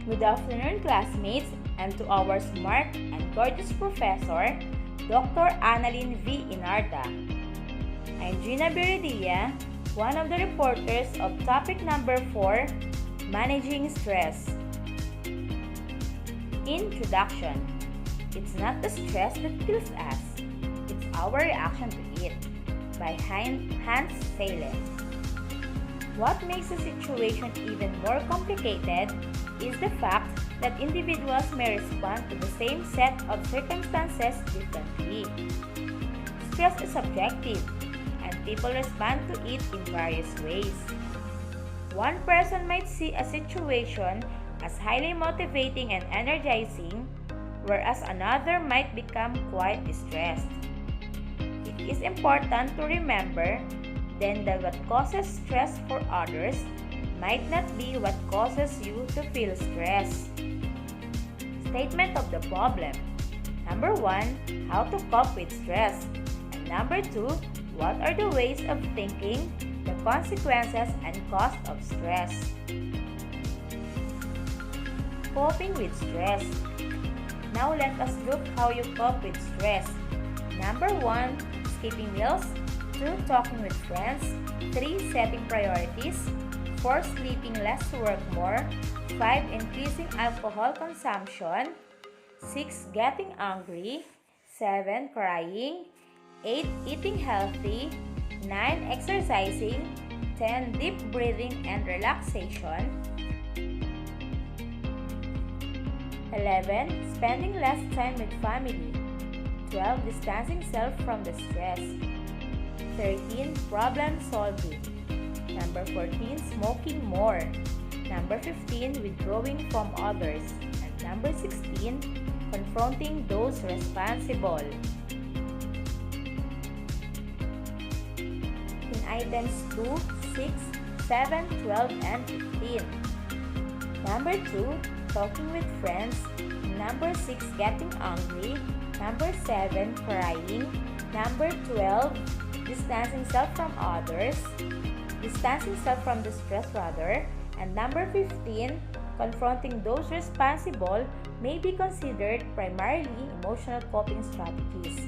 Good afternoon, classmates, and to our smart and gorgeous professor, Dr. Annalyn V. Inarda. I'm Gina Redilla, one of the reporters of topic number 4, Managing Stress. Introduction. It's not the stress that kills us, it's our reaction to it, by Hans Seyle. What makes the situation even more complicated is the fact that individuals may respond to the same set of circumstances differently. Stress is subjective, and people respond to it in various ways. One person might see a situation as highly motivating and energizing, whereas another might become quite distressed. It is important to remember then that what causes stress for others might not be what causes you to feel stress. Statement of the problem. Number 1, how to cope with stress. And number 2, what are the ways of thinking, the consequences and cost of stress. Coping with stress. Now let us look how you cope with stress. Number 1, skipping meals. 2, talking with friends. 3, setting priorities. 4, sleeping less to work more. 5, increasing alcohol consumption. 6, getting angry. 7, crying. 8, eating healthy. 9, exercising. 10, deep breathing and relaxation. 11, spending less time with family. 12, distancing self from the stress. 13, problem solving. Number 14, smoking more. Number 15, withdrawing from others. And number 16, confronting those responsible. In items 2, 6, 7, 12, and 15. Number 2, talking with friends. Number 6, getting angry. Number 7, crying. Number 12, distancing self from the stress rather. And number 15, confronting those responsible may be considered primarily emotional coping strategies.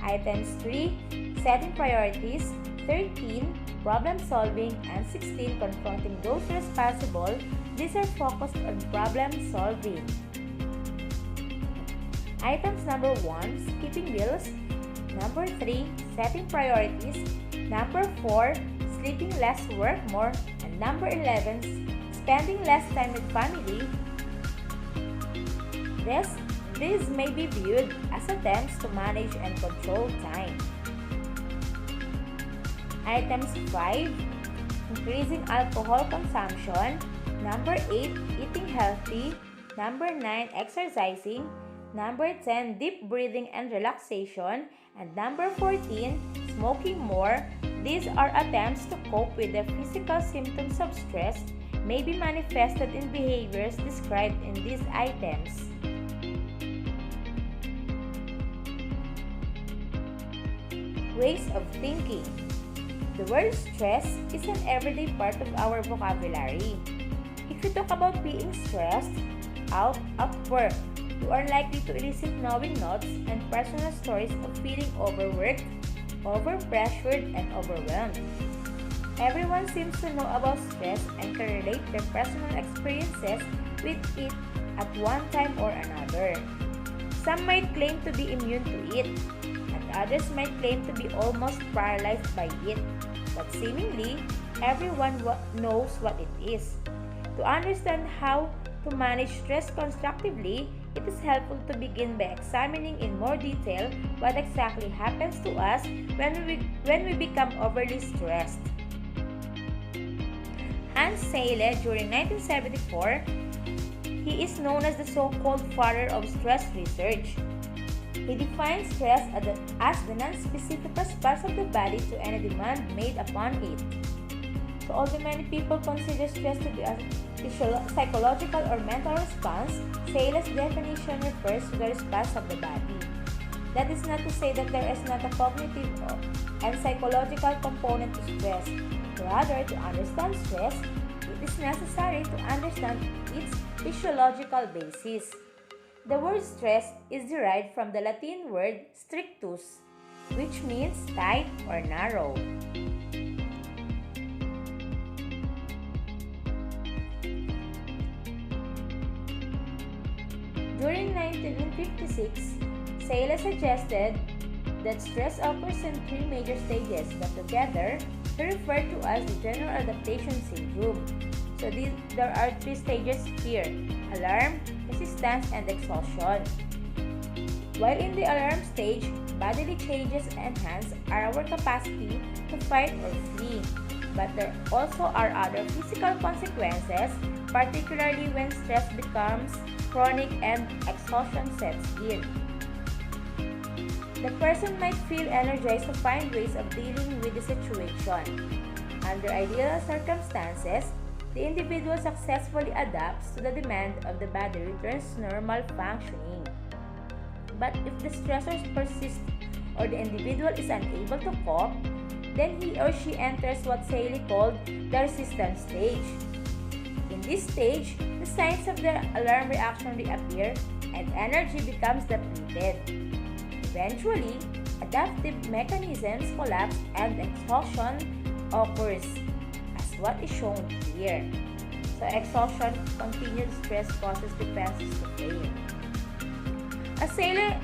Items 3, setting priorities. 13, problem solving. And 16, confronting those responsible. These are focused on problem solving. Items number 1, skipping meals. Number 3, setting priorities. Number 4, sleeping less, work more. And number 11, spending less time with family. These may be viewed as attempts to manage and control time. Items 5, increasing alcohol consumption. Number 8, eating healthy. Number 9, exercising. Number 10, deep breathing and relaxation. And number 14, smoking more. These are attempts to cope with the physical symptoms of stress may be manifested in behaviors described in these items. Ways of thinking. The word stress is an everyday part of our vocabulary. If you talk about being stressed out at work, you are likely to elicit knowing notes and personal stories of feeling overworked, overpressured, and overwhelmed. Everyone seems to know about stress and can relate their personal experiences with it at one time or another. Some might claim to be immune to it, and others might claim to be almost paralyzed by it. But seemingly, everyone knows what it is. To understand how to manage stress constructively, it is helpful to begin by examining in more detail what exactly happens to us when we become overly stressed. Hans Seyle, during 1974, he is known as the so-called father of stress research. He defines stress as the non-specific response of the body to any demand made upon it. So although many people consider stress to be a psychological or mental response, Seyle's definition refers to the response of the body. That is not to say that there is not a cognitive and psychological component to stress. Rather, to understand stress, it is necessary to understand its physiological basis. The word stress is derived from the Latin word strictus, which means tight or narrow. During 1956, Seyle suggested that stress occurs in three major stages, but together, he referred to as the general adaptation syndrome. So there are three stages here: alarm, resistance, and exhaustion. While in the alarm stage, bodily changes enhance our capacity to fight or flee. But there also are other physical consequences, particularly when stress becomes chronic and exhaustion sets in. The person might feel energized to find ways of dealing with the situation. Under ideal circumstances, the individual successfully adapts to the demand of the body, returns to normal functioning. But if the stressors persist or the individual is unable to cope, then he or she enters what Seyle called the resistance stage. In this stage, the signs of the alarm reaction reappear and energy becomes depleted. Eventually, adaptive mechanisms collapse and exhaustion occurs, as what is shown here. So exhaustion, continued stress causes dependency to pain. As Seyle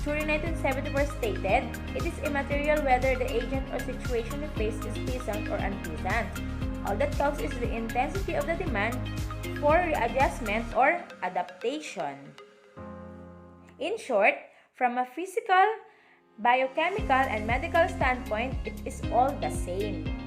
during 1974 stated, it is immaterial whether the agent or situation we face is pleasant or unpleasant. All that counts is the intensity of the demand for readjustment or adaptation. In short, from a physical, biochemical, and medical standpoint, it is all the same.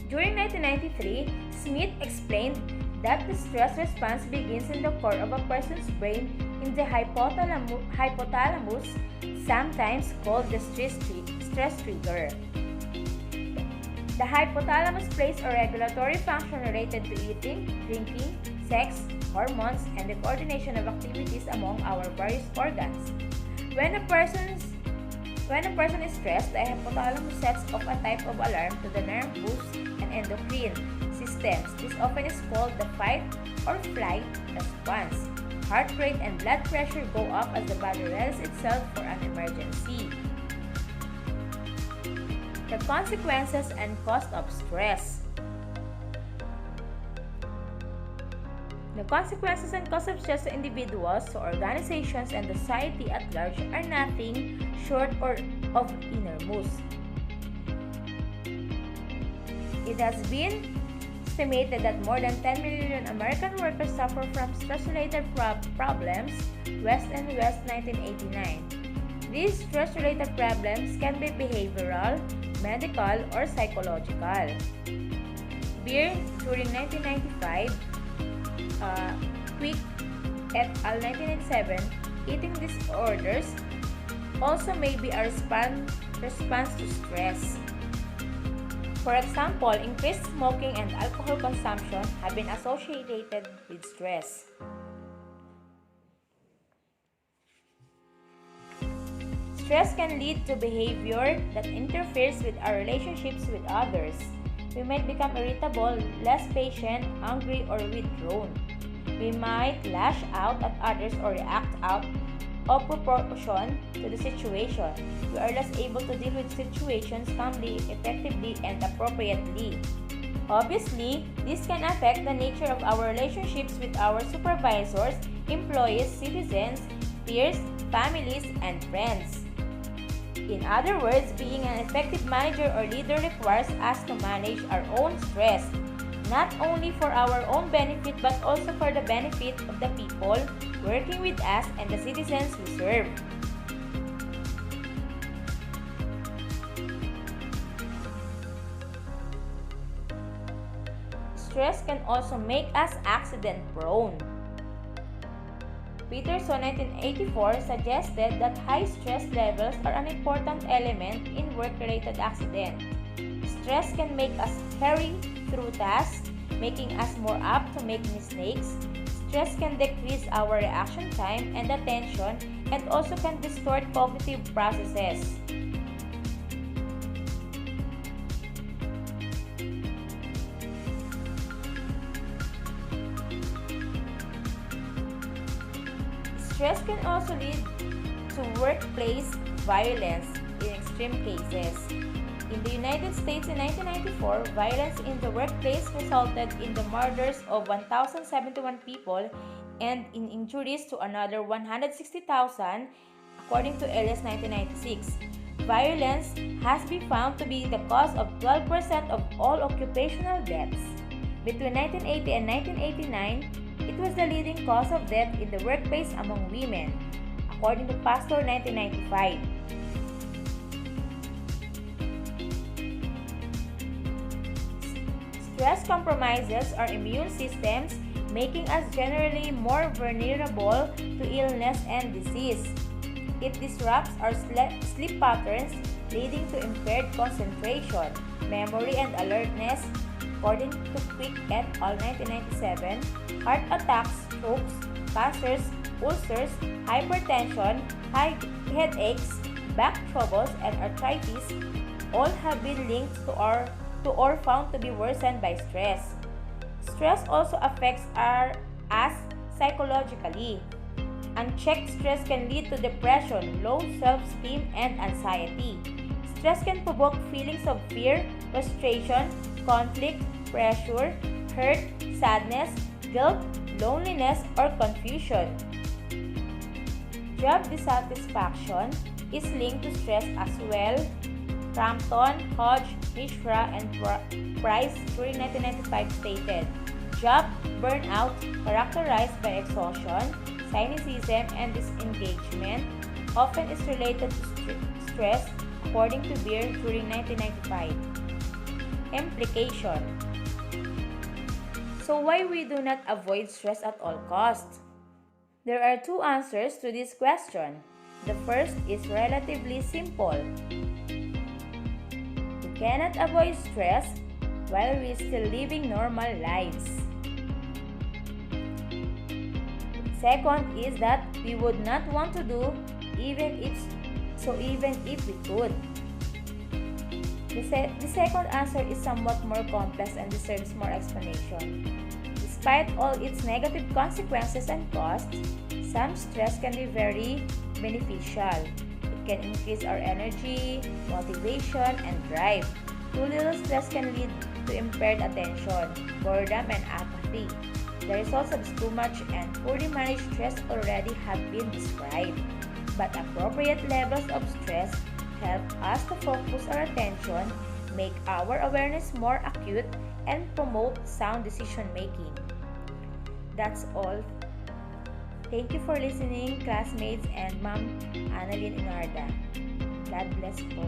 During 1993, Smith explained that the stress response begins in the core of a person's brain in the hypothalamus, sometimes called the stress trigger. The hypothalamus plays a regulatory function related to eating, drinking, sex, hormones, and the coordination of activities among our various organs. When a person is stressed, the hypothalamus sets off a type of alarm to the nervous and endocrine systems. This often is called the fight or flight response. Heart rate and blood pressure go up as the body readies itself for an emergency. The consequences and cost of stress. The consequences and cost of stress to individuals, to organizations, and society at large are nothing short of enormous. It has been estimated that more than 10 million American workers suffer from stress-related problems, West 1989. These stress-related problems can be behavioral, medical, or psychological. Beer during 1995, Quick et al. 1997, eating disorders also may be a response to stress. For example, increased smoking and alcohol consumption have been associated with stress. Stress can lead to behavior that interferes with our relationships with others. We might become irritable, less patient, angry, or withdrawn. We might lash out at others or react out of proportion to the situation. We are less able to deal with situations calmly, effectively, and appropriately. Obviously, this can affect the nature of our relationships with our supervisors, employees, citizens, peers, families, and friends. In other words, being an effective manager or leader requires us to manage our own stress, not only for our own benefit but also for the benefit of the people working with us and the citizens we serve. Stress can also make us accident-prone. Peterson 1984 suggested that high stress levels are an important element in work-related accidents. Stress can make us hurry through tasks, making us more apt to make mistakes. Stress can decrease our reaction time and attention and also can distort cognitive processes. Stress can also lead to workplace violence in extreme cases. In the United States in 1994, violence in the workplace resulted in the murders of 1,071 people and in injuries to another 160,000, according to Elias 1996. Violence has been found to be the cause of 12% of all occupational deaths. Between 1980 and 1989, it was the leading cause of death in the workplace among women, according to Pastor 1995. Stress compromises our immune systems, making us generally more vulnerable to illness and disease. It disrupts our sleep patterns, leading to impaired concentration, memory, and alertness. According to Quick et al. 1997, heart attacks, strokes, cancers, ulcers, hypertension, headaches, back troubles, and arthritis all have been linked to or found to be worsened by stress. Stress also affects us psychologically. Unchecked stress can lead to depression, low self-esteem, and anxiety. Stress can provoke feelings of fear, frustration, conflict, pressure, hurt, sadness, guilt, loneliness, or confusion. Job dissatisfaction is linked to stress as well. Crampton, Hodge, Mishra, and Price during 1995 stated, job burnout characterized by exhaustion, cynicism, and disengagement often is related to stress, according to Beer during 1995. Implication. So why we do not avoid stress at all costs? There are two answers to this question. The first is relatively simple. We cannot avoid stress while we are still living normal lives. Second is that we would not want to do even if we could. The second answer is somewhat more complex and deserves more explanation. Despite all its negative consequences and costs, some stress can be very beneficial. It can increase our energy, motivation, and drive. Too little stress can lead to impaired attention, boredom, and apathy. The results of too much and poorly managed stress already have been described, but appropriate levels of stress help us to focus our attention, make our awareness more acute, and promote sound decision making. That's all. Thank you for listening, classmates and Ma'am Annalyn Inarda. God bless po.